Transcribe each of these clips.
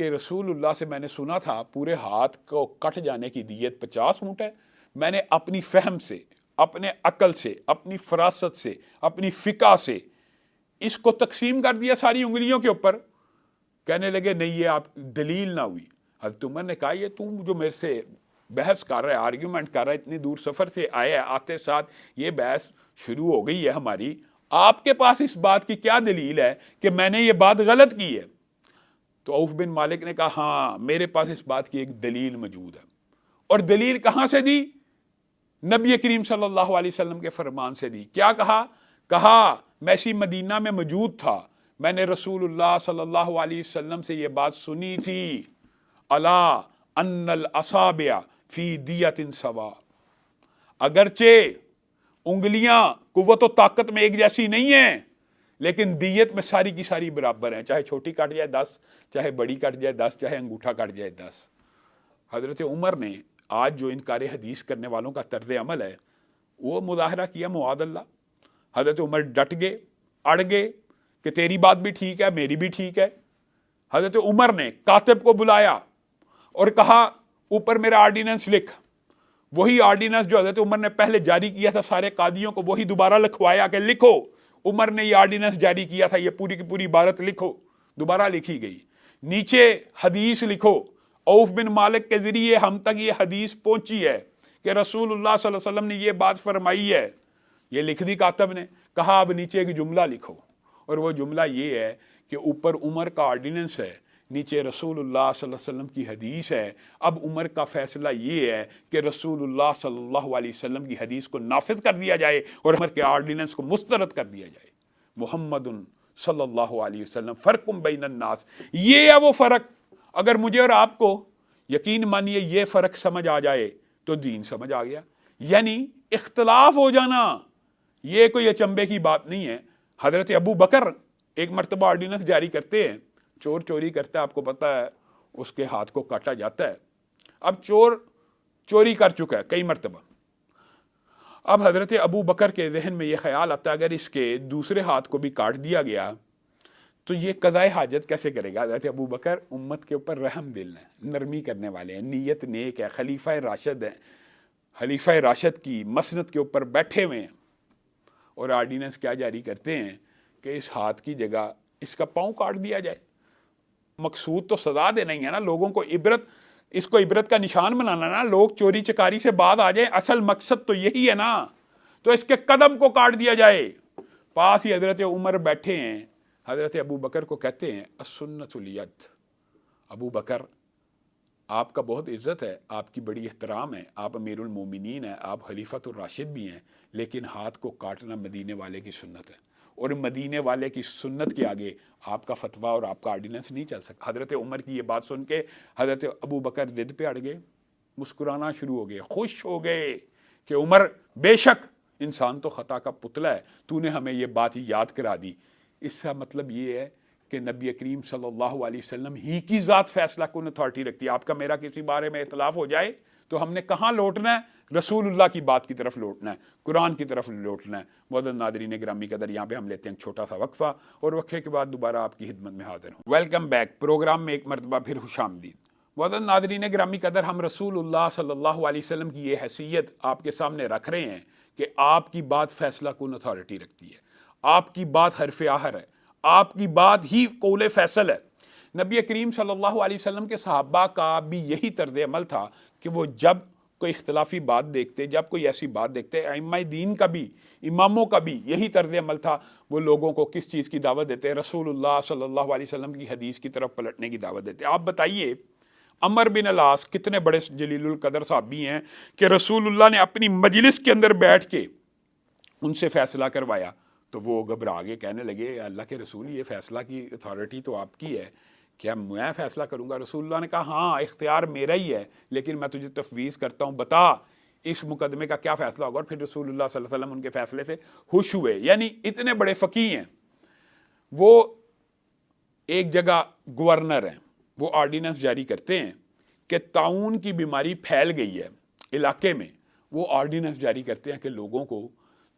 کہ رسول اللہ سے میں نے سنا تھا پورے ہاتھ کو کٹ جانے کی دیت 50 اونٹ ہے. میں نے اپنی فہم سے، اپنے عقل سے، اپنی فراست سے، اپنی فقہ سے اس کو تقسیم کر دیا ساری انگلیوں کے اوپر. کہنے لگے نہیں یہ آپ دلیل نہ ہوئی. حضرت عمر نے کہا یہ تم جو میرے سے بحث کر رہا ہے، آرگیومنٹ کر رہا ہے، اتنی دور سفر سے آیا ہے، آتے ساتھ یہ بحث شروع ہو گئی ہے ہماری، آپ کے پاس اس بات کی کیا دلیل ہے کہ میں نے یہ بات غلط کی ہے؟ تو عوف بن مالک نے کہا ہاں میرے پاس اس بات کی ایک دلیل موجود ہے. اور دلیل کہاں سے دی؟ نبی کریم صلی اللہ علیہ وسلم کے فرمان سے دی. کیا کہا میں اسی مدینہ میں موجود تھا، میں نے رسول اللہ صلی اللہ علیہ وسلم سے یہ بات سنی تھی، الا ان الاصابع فی دیت سوا. اگرچہ انگلیاں قوت و طاقت میں ایک جیسی نہیں ہیں لیکن دیت میں ساری کی ساری برابر ہیں، چاہے چھوٹی کٹ جائے 10، چاہے بڑی کٹ جائے 10، چاہے انگوٹھا کٹ جائے 10. حضرت عمر نے آج جو انکار حدیث کرنے والوں کا طرز عمل ہے وہ مظاہرہ کیا معاذ اللہ. حضرت عمر ڈٹ گئے، اڑ گئے کہ تیری بات بھی ٹھیک ہے میری بھی ٹھیک ہے. حضرت عمر نے کاتب کو بلایا اور کہا اوپر میرا آرڈیننس لکھ. وہی آرڈیننس جو حضرت عمر نے پہلے جاری کیا تھا سارے قاضیوں کو، وہی دوبارہ لکھوایا کہ لکھو عمر نے یہ آرڈیننس جاری کیا تھا، یہ پوری کی پوری عبارت لکھو. دوبارہ لکھی گئی. نیچے حدیث لکھو. عوف بن مالک کے ذریعے ہم تک یہ حدیث پہنچی ہے کہ رسول اللہ صلی اللہ علیہ وسلم نے یہ بات فرمائی ہے. یہ لکھ دی کاتب نے. کہا اب نیچے ایک جملہ لکھو، اور وہ جملہ یہ ہے کہ اوپر عمر کا آرڈیننس ہے، نیچے رسول اللہ صلی اللہ علیہ وسلم کی حدیث ہے. اب عمر کا فیصلہ یہ ہے کہ رسول اللہ صلی اللہ علیہ وسلم کی حدیث کو نافذ کر دیا جائے اور عمر کے آرڈیننس کو مسترد کر دیا جائے. محمد صلی اللہ علیہ وسلم فرق بین الناس، یہ ہے وہ فرق. اگر مجھے اور آپ کو یقین مانیے یہ فرق سمجھ آ جائے تو دین سمجھ آ گیا. یعنی اختلاف ہو جانا یہ کوئی اچنبے کی بات نہیں ہے. حضرت ابو بکر ایک مرتبہ آرڈیننس جاری کرتے ہیں، چور چوری کرتا ہے، آپ کو پتا ہے اس کے ہاتھ کو کاٹا جاتا ہے. اب چور چوری کر چکا ہے کئی مرتبہ. اب حضرت ابو بکر کے ذہن میں یہ خیال آتا ہے اگر اس کے دوسرے ہاتھ کو بھی کاٹ دیا گیا تو یہ قضائے حاجت کیسے کرے گا؟ حضرت ابو بکر امت کے اوپر رحم دل ہیں، نرمی کرنے والے ہیں، نیت نیک ہے، خلیفہ راشد ہیں، خلیفہ راشد کی مسند کے اوپر بیٹھے ہوئے ہیں، اور آرڈیننس کیا جاری کرتے ہیں کہ اس ہاتھ کی جگہ اس کا پاؤں کاٹ دیا جائے. مقصود تو سزا دینا ہی ہے نا، لوگوں کو عبرت، اس کو عبرت کا نشان بنانا نا. لوگ چوری چکاری سے بعد آ جائیں، اصل مقصد تو یہی ہے نا. تو اس کے قدم کو کاٹ دیا جائے. پاس ہی حضرت عمر بیٹھے ہیں، حضرت ابو بکر کو کہتے ہیں السنت الید. ابو بکر آپ کا بہت عزت ہے، آپ کی بڑی احترام ہے، آپ امیر المومنین ہیں، آپ خلیفۃ الراشد بھی ہیں، لیکن ہاتھ کو کاٹنا مدینے والے کی سنت ہے، اور مدینے والے کی سنت کے آگے آپ کا فتویٰ اور آپ کا آرڈیننس نہیں چل سکتا. حضرت عمر کی یہ بات سن کے حضرت ابو بکر ضد پہ اڑ گئے، مسکرانا شروع ہو گئے، خوش ہو گئے کہ عمر بے شک انسان تو خطا کا پتلا ہے، تو نے ہمیں یہ بات یاد کرا دی. اس کا مطلب یہ ہے کہ نبی کریم صلی اللہ علیہ وسلم ہی کی ذات فیصلہ کن اتھارٹی رکھتی ہے. آپ کا میرا کسی بارے میں اختلاف ہو جائے تو ہم نے کہاں لوٹنا ہے؟ رسول اللہ کی بات کی طرف لوٹنا ہے، قرآن کی طرف لوٹنا ہے. معزز ناظرین گرامی قدر، یہاں پہ ہم لیتے ہیں چھوٹا سا وقفہ، اور وقفے کے بعد دوبارہ آپ کی خدمت میں حاضر ہوں. Welcome back. پروگرام میں ایک مرتبہ پھر خوش آمدید. معزز ناظرین گرامی قدر، ہم رسول اللہ صلی اللہ علیہ وسلم کی یہ حیثیت آپ کے سامنے رکھ رہے ہیں کہ آپ کی بات فیصلہ کن اتھارٹی رکھتی ہے، آپ کی بات حرف آخر ہے، آپ کی بات ہی قول فیصل ہے. نبی کریم صلی اللہ علیہ وسلم کے صحابہ کا بھی یہی طرز عمل تھا کہ وہ جب کوئی اختلافی بات دیکھتے، جب کوئی ایسی بات دیکھتے، ائمہ دین کا بھی، اماموں کا بھی یہی طرز عمل تھا. وہ لوگوں کو کس چیز کی دعوت دیتے؟ رسول اللہ صلی اللہ علیہ وسلم کی حدیث کی طرف پلٹنے کی دعوت دیتے. آپ بتائیے عمر بن العاص کتنے بڑے جلیل القدر صحابی ہیں کہ رسول اللہ نے اپنی مجلس کے اندر بیٹھ کے ان سے فیصلہ کروایا تو وہ گھبرا گئے، کہنے لگے اللہ کے رسول یہ فیصلہ کی اتھارٹی تو آپ کی ہے، کیا میں فیصلہ کروں گا؟ رسول اللہ نے کہا ہاں اختیار میرا ہی ہے، لیکن میں تجھے تفویض کرتا ہوں، بتا اس مقدمے کا کیا فیصلہ ہوگا. اور پھر رسول اللہ صلی اللہ علیہ وسلم ان کے فیصلے سے خوش ہوئے. یعنی اتنے بڑے فقیہ ہیں. وہ ایک جگہ گورنر ہیں، وہ آرڈیننس جاری کرتے ہیں کہ طاعون کی بیماری پھیل گئی ہے علاقے میں. وہ آرڈیننس جاری کرتے ہیں کہ لوگوں کو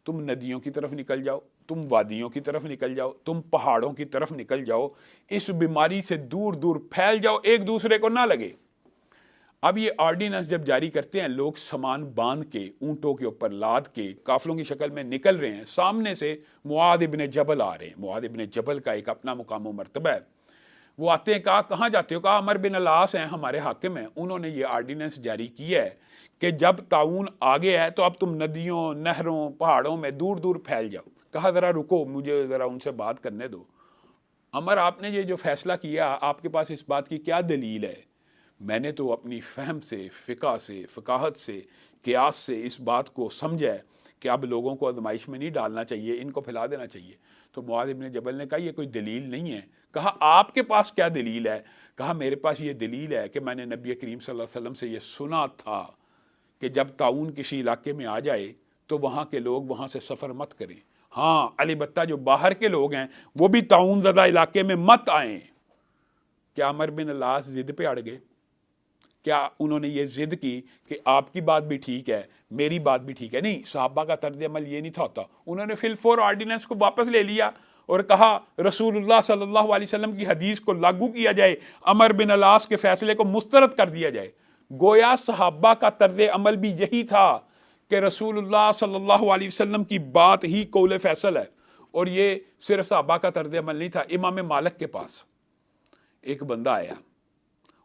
تم ندیوں کی طرف نکل جاؤ، تم وادیوں کی طرف نکل جاؤ، تم پہاڑوں کی طرف نکل جاؤ، اس بیماری سے دور دور پھیل جاؤ، ایک دوسرے کو نہ لگے۔ اب یہ آرڈیننس جب جاری کرتے ہیں، لوگ سامان باندھ کے اونٹوں کے اوپر لاد کے قافلوں کی شکل میں نکل رہے ہیں، سامنے سے معاذ ابن جبل آ رہے ہیں۔ معاذ ابن جبل کا ایک اپنا مقام و مرتبہ ہے، وہ آتے ہیں، کہا کہاں جاتے ہو؟ کہا عمر بن العاص ہیں ہمارے حاکم ہیں، انہوں نے یہ آرڈیننس جاری کیا ہے کہ جب طاعون آگے ہے تو اب تم ندیوں، نہروں، پہاڑوں میں دور دور پھیل جاؤ۔ کہا ذرا رکو، مجھے ذرا ان سے بات کرنے دو۔ عمر، آپ نے یہ جو فیصلہ کیا، آپ کے پاس اس بات کی کیا دلیل ہے؟ میں نے تو اپنی فہم سے، فقہ سے، فقاہت سے، قیاس سے اس بات کو سمجھا ہے کہ اب لوگوں کو آزمائش میں نہیں ڈالنا چاہیے، ان کو پھیلا دینا چاہیے۔ تو معاذ ابن جبل نے کہا یہ کوئی دلیل نہیں ہے۔ کہا آپ کے پاس کیا دلیل ہے؟ کہا میرے پاس یہ دلیل ہے کہ میں نے نبی کریم صلی اللہ علیہ وسلم سے یہ سنا تھا کہ جب طاعون کسی علاقے میں آ جائے تو وہاں کے لوگ وہاں سے سفر مت کریں، ہاں البتہ جو باہر کے لوگ ہیں وہ بھی طاعون زدہ علاقے میں مت آئیں۔ کیا عمر بن العاص ضد پہ اڑ گئے؟ کیا انہوں نے یہ ضد کی کہ آپ کی بات بھی ٹھیک ہے، میری بات بھی ٹھیک ہے؟ نہیں، صحابہ کا طرز عمل یہ نہیں تھا ہوتا۔ انہوں نے فی الفور آرڈیننس کو واپس لے لیا اور کہا رسول اللہ صلی اللہ علیہ وسلم کی حدیث کو لاگو کیا جائے، عمر بن العاص کے فیصلے کو مسترد کر دیا جائے۔ گویا صحابہ کا طرز عمل بھی یہی تھا کہ رسول اللہ صلی اللہ علیہ وسلم کی بات ہی قول فیصل ہے، اور یہ صرف صحابہ کا طرز عمل نہیں تھا۔ امام مالک کے پاس ایک بندہ آیا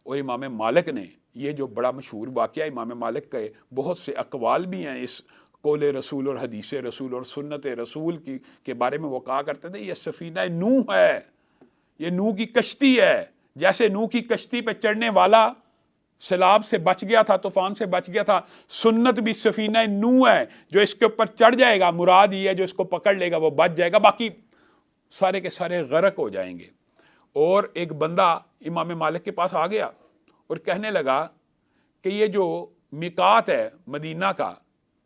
اور امام مالک نے، یہ جو بڑا مشہور واقعہ، امام مالک کے بہت سے اقوال بھی ہیں اس قول رسول اور حدیث رسول اور سنت رسول کے بارے میں۔ وہ کہا کرتے تھے یہ سفینہ نوح ہے، یہ نوح کی کشتی ہے۔ جیسے نوح کی کشتی پہ چڑھنے والا سیلاب سے بچ گیا تھا، طوفان سے بچ گیا تھا، سنت بھی سفینہ نوح ہے، جو اس کے اوپر چڑھ جائے گا، مراد یہ ہے جو اس کو پکڑ لے گا وہ بچ جائے گا، باقی سارے کے سارے غرق ہو جائیں گے۔ اور ایک بندہ امام مالک کے پاس آ گیا اور کہنے لگا کہ یہ جو میقات ہے مدینہ کا،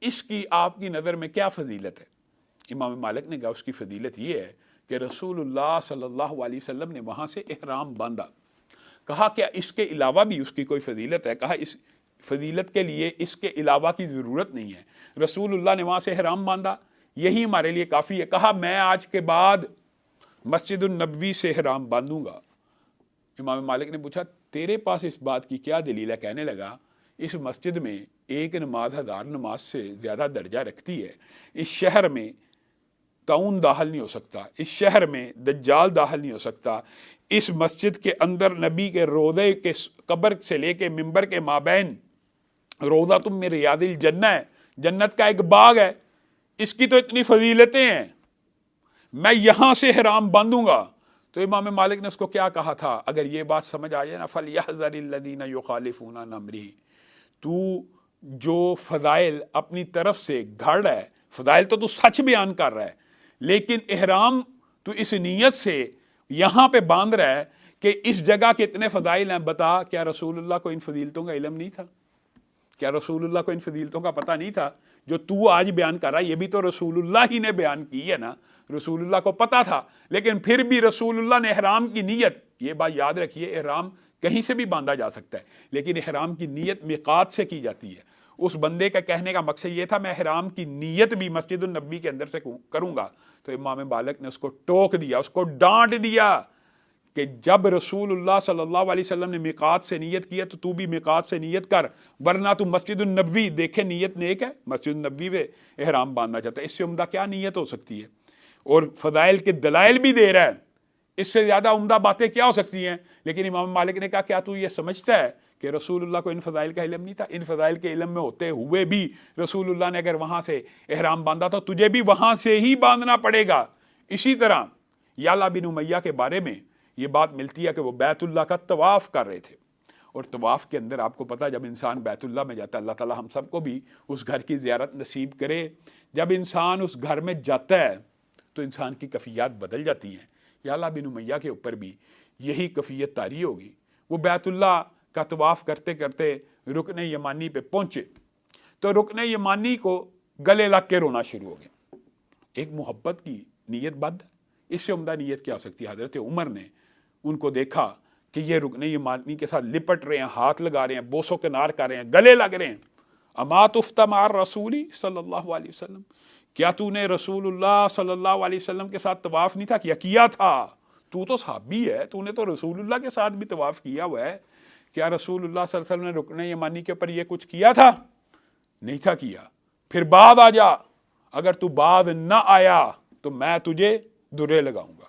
اس کی آپ کی نظر میں کیا فضیلت ہے؟ امام مالک نے کہا اس کی فضیلت یہ ہے کہ رسول اللہ صلی اللہ علیہ وسلم نے وہاں سے احرام باندھا۔ کہا کیا اس کے علاوہ بھی اس کی کوئی فضیلت ہے؟ کہا اس فضیلت کے لیے اس کے علاوہ کی ضرورت نہیں ہے، رسول اللہ نے وہاں سے احرام باندھا، یہی ہمارے لیے کافی ہے۔ کہا میں آج کے بعد مسجد النبوی سے احرام باندھوں گا۔ امام مالک نے پوچھا تیرے پاس اس بات کی کیا دلیل ہے؟ کہنے لگا اس مسجد میں ایک نماز 1000 نماز سے زیادہ درجہ رکھتی ہے، اس شہر میں طاعون داخل نہیں ہو سکتا، اس شہر میں دجال داخل نہیں ہو سکتا، اس مسجد کے اندر نبی کے روضے کے قبر سے لے کے ممبر کے مابین روضہ تم میں ریاض الجنہ ہے، جنت کا ایک باغ ہے، اس کی تو اتنی فضیلتیں ہیں، میں یہاں سے احرام باندھوں گا۔ تو امام مالک نے اس کو کیا کہا تھا؟ اگر یہ بات سمجھ آ جائے نا، فَلْيَحْذَرِ الَّذِينَ يُخَالِفُونَ عَنْ أَمْرِهِ، تو جو فضائل اپنی طرف سے گھڑ رہا ہے، فضائل تو سچ بیان کر رہا ہے، لیکن احرام تو اس نیت سے یہاں پہ باندھ رہا ہے کہ اس جگہ کے اتنے فضائل ہیں، بتا کیا رسول اللہ کو ان فضیلتوں کا علم نہیں تھا؟ کیا رسول اللہ کو ان فضیلتوں کا پتہ نہیں تھا؟ جو تو آج بیان کر رہا ہے یہ بھی تو رسول اللہ ہی نے بیان کی ہے نا، رسول اللہ کو پتہ تھا، لیکن پھر بھی رسول اللہ نے احرام کی نیت، یہ بات یاد رکھیے، احرام کہیں سے بھی باندھا جا سکتا ہے، لیکن احرام کی نیت میقات سے کی جاتی ہے۔ اس بندے کا کہنے کا مقصد یہ تھا میں احرام کی نیت بھی مسجد النبی کے اندر سے کروں گا۔ تو امام مالک نے اس کو ٹوک دیا، اس کو ڈانٹ دیا کہ جب رسول اللہ صلی اللہ علیہ وسلم نے میقات سے نیت کیا تو بھی میقات سے نیت کر، ورنہ تو مسجد النبی دیکھے نیت نیک ہے، مسجد النبی میں احرام باندھنا چاہتا ہے، اس سے عمدہ کیا نیت ہو سکتی ہے؟ اور فضائل کے دلائل بھی دے رہا ہے، اس سے زیادہ عمدہ باتیں کیا ہو سکتی ہیں؟ لیکن امام مالک نے کہا کیا تو یہ سمجھتا ہے کہ رسول اللہ کو ان فضائل کا علم نہیں تھا؟ ان فضائل کے علم میں ہوتے ہوئے بھی رسول اللہ نے اگر وہاں سے احرام باندھا تو تجھے بھی وہاں سے ہی باندھنا پڑے گا۔ اسی طرح یعلا بن امیہ کے بارے میں یہ بات ملتی ہے کہ وہ بیت اللہ کا طواف کر رہے تھے، اور طواف کے اندر آپ کو پتا جب انسان بیت اللہ میں جاتا ہے، اللہ تعالی ہم سب کو بھی اس گھر کی زیارت نصیب کرے، جب انسان اس گھر میں جاتا ہے تو انسان کی کیفیات بدل جاتی ہیں۔ یعلا بن امیہ کے اوپر بھی یہی کیفیت طاری ہوگی۔ وہ بیت اللہ کا طواف کرتے کرتے رکن یمانی پہ پہنچے تو رکن یمانی کو گلے لگ کے رونا شروع ہو گیا۔ ایک محبت کی نیت بد، اس سے عمدہ نیت کیا ہو سکتی ہے؟ حضرت عمر نے ان کو دیکھا کہ یہ رکن یمانی کے ساتھ لپٹ رہے ہیں، ہاتھ لگا رہے ہیں، بوسو کنار کر رہے ہیں، گلے لگ رہے ہیں۔ اما تفت مع الرسول صلی اللہ علیہ وسلم، کیا تو نے رسول اللہ صلی اللہ علیہ وسلم کے ساتھ طواف نہیں تھا کیا؟ کیا تھا۔ تو تو صحابی ہے، تو نے تو رسول اللہ کے ساتھ بھی طواف کیا ہوا ہے۔ کیا رسول اللہ صلی اللہ علیہ وسلم نے رکن یمانی کے اوپر یہ کچھ کیا تھا؟ نہیں تھا کیا۔ پھر بعد آ جا، اگر تو بعد نہ آیا تو میں تجھے درے لگاؤں گا۔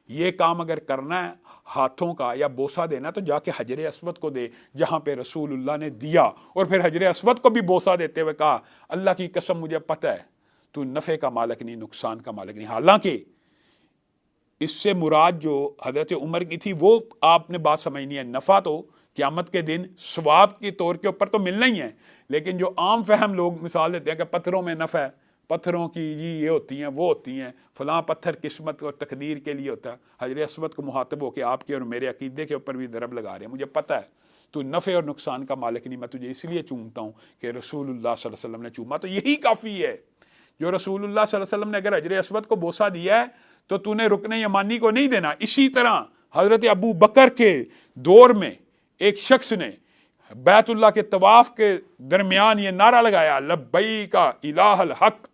یہ کام اگر کرنا ہے ہاتھوں کا یا بوسہ دینا تو جا کے حجر اسود کو دے جہاں پہ رسول اللہ نے دیا، اور پھر حجر اسود کو بھی بوسہ دیتے ہوئے کہا اللہ کی قسم مجھے پتہ ہے تو نفع کا مالک نہیں، نقصان کا مالک نہیں۔ حالانکہ اس سے مراد جو حضرت عمر کی تھی وہ آپ نے بات سمجھنی ہے۔ نفع تو قیامت کے دن ثواب کے طور کے اوپر تو ملنا ہی ہے، لیکن جو عام فہم لوگ مثال دیتے ہیں کہ پتھروں میں نفع ہے، پتھروں کی یہ ہوتی ہیں وہ ہوتی ہیں، فلاں پتھر قسمت اور تقدیر کے لیے ہوتا ہے۔ حجر اسود کو مخاطب ہو کے آپ کے اور میرے عقیدے کے اوپر بھی ضرب لگا رہے ہیں۔ مجھے پتہ ہے تو نفع اور نقصان کا مالک نہیں، میں تجھے اس لیے چومتا ہوں کہ رسول اللہ صلی اللہ علیہ وسلم نے چوما، تو یہی کافی ہے۔ جو رسول اللہ صلی اللہ علیہ وسلم نے اگر حجر اسود کو بوسہ دیا ہے تو تو نے رکن یمانی کو نہیں دینا۔ اسی طرح حضرت ابو بکر کے دور میں ایک شخص نے بیت اللہ کے طواف کے درمیان یہ نعرہ لگایا لبیک الہ الحق،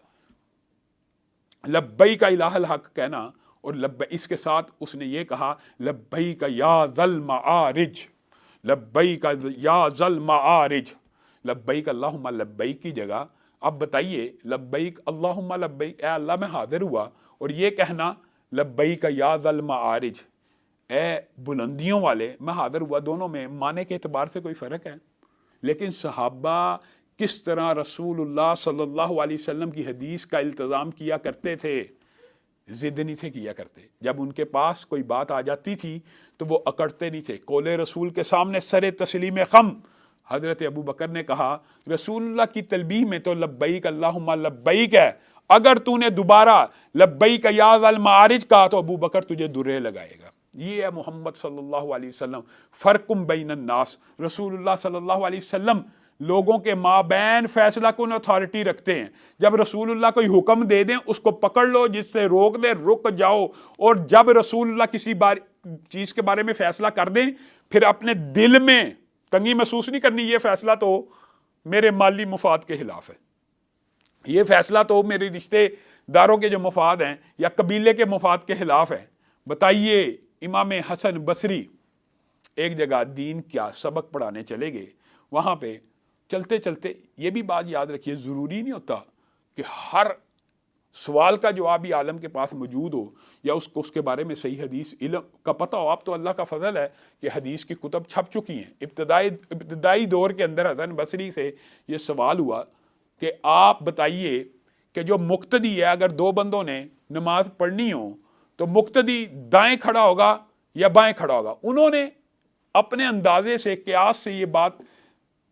لبیک الہ الحق کہنا، اور اس کے ساتھ اس نے یہ کہا لبیک یا ذل معارج، لبیک یا ذل معارج، لبیک اللہم لبیک کی جگہ اب بتائیے لبیک اللہم لبیک، اے اللہ میں حاضر ہوا، اور یہ کہنا لبیک یا ذل معارج، اے بلندیوں والے میں حاضر ہوا، دونوں میں معنی کے اعتبار سے کوئی فرق ہے؟ لیکن صحابہ کس طرح رسول اللہ صلی اللہ علیہ وسلم کی حدیث کا التزام کیا کرتے تھے، ضد نہیں تھے کیا کرتے۔ جب ان کے پاس کوئی بات آ جاتی تھی تو وہ اکڑتے نہیں تھے۔ قول رسول کے سامنے سر تسلیم خم حضرت ابو بکر نے کہا رسول اللہ کی تلبیہ میں تو لبیک اللہم لبیک ہے، اگر تو نے دوبارہ لبیک یا ذل معارج کہا تو ابو بکر تجھے درے لگائے گا۔ یہ ہے محمد صلی اللہ علیہ وسلم، فرقم بین الناس۔ رسول اللہ صلی اللہ علیہ وسلم لوگوں کے مابین فیصلہ کن اتھارٹی رکھتے ہیں۔ جب رسول اللہ کوئی حکم دے دیں اس کو پکڑ لو، جس سے روک دے رک جاؤ، اور جب رسول اللہ کسی چیز کے بارے میں فیصلہ کر دیں پھر اپنے دل میں تنگی محسوس نہیں کرنی، یہ فیصلہ تو میرے مالی مفاد کے خلاف ہے، یہ فیصلہ تو میرے رشتے داروں کے جو مفاد ہیں یا قبیلے کے مفاد کے خلاف ہے۔ بتائیے امام حسن بصری ایک جگہ دین کیا سبق پڑھانے چلے گئے، وہاں پہ چلتے چلتے یہ بھی بات یاد رکھیے ضروری نہیں ہوتا کہ ہر سوال کا جواب ہی عالم کے پاس موجود ہو یا اس کو اس کے بارے میں صحیح حدیث علم کا پتہ ہو۔ اب تو اللہ کا فضل ہے کہ حدیث کی کتب چھپ چکی ہیں۔ ابتدائی دور کے اندر حسن بصری سے یہ سوال ہوا کہ آپ بتائیے کہ جو مقتدی ہے اگر دو بندوں نے نماز پڑھنی ہو تو مقتدی دائیں کھڑا ہوگا یا بائیں کھڑا ہوگا؟ انہوں نے اپنے اندازے سے قیاس سے یہ بات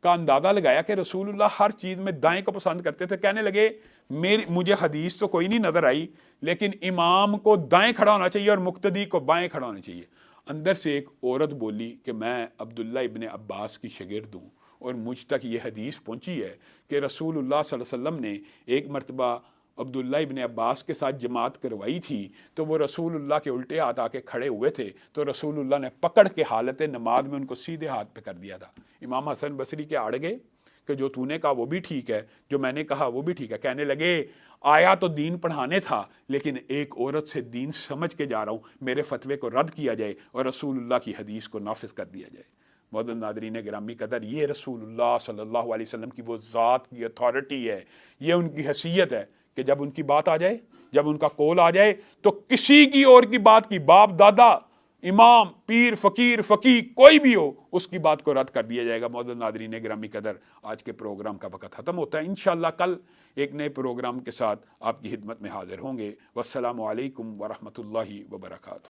کا اندازہ لگایا کہ رسول اللہ ہر چیز میں دائیں کو پسند کرتے تھے۔ کہنے لگے مجھے حدیث تو کوئی نہیں نظر آئی، لیکن امام کو دائیں کھڑا ہونا چاہیے اور مقتدی کو بائیں کھڑا ہونا چاہیے۔ اندر سے ایک عورت بولی کہ میں عبداللہ ابن عباس کی شاگرد ہوں اور مجھ تک یہ حدیث پہنچی ہے کہ رسول اللہ صلی اللہ علیہ وسلم نے ایک مرتبہ عبداللہ ابن عباس کے ساتھ جماعت کروائی تھی تو وہ رسول اللہ کے الٹے ہاتھ آ کے کھڑے ہوئے تھے تو رسول اللہ نے پکڑ کے حالت نماز میں ان کو سیدھے ہاتھ پہ کر دیا تھا۔ امام حسن بصری کے اڑ گئے کہ جو تو نے کہا وہ بھی ٹھیک ہے، جو میں نے کہا وہ بھی ٹھیک ہے۔ کہنے لگے آیا تو دین پڑھانے تھا لیکن ایک عورت سے دین سمجھ کے جا رہا ہوں، میرے فتوے کو رد کیا جائے اور رسول اللہ کی حدیث کو نافذ کر دیا جائے۔ معزز ناظرین گرامی قدر، یہ رسول اللہ صلی اللہ علیہ وسلم کی وہ ذات کی اتھارٹی ہے، یہ ان کی حیثیت ہے کہ جب ان کی بات آ جائے، جب ان کا قول آ جائے تو کسی کی اور کی بات کی، باپ دادا امام پیر فقیر فقیہ کوئی بھی ہو، اس کی بات کو رد کر دیا جائے گا۔ معزز ناظرین گرامی قدر، آج کے پروگرام کا وقت ختم ہوتا ہے۔ انشاءاللہ کل ایک نئے پروگرام کے ساتھ آپ کی خدمت میں حاضر ہوں گے۔ والسلام علیکم ورحمۃ اللہ وبرکاتہ۔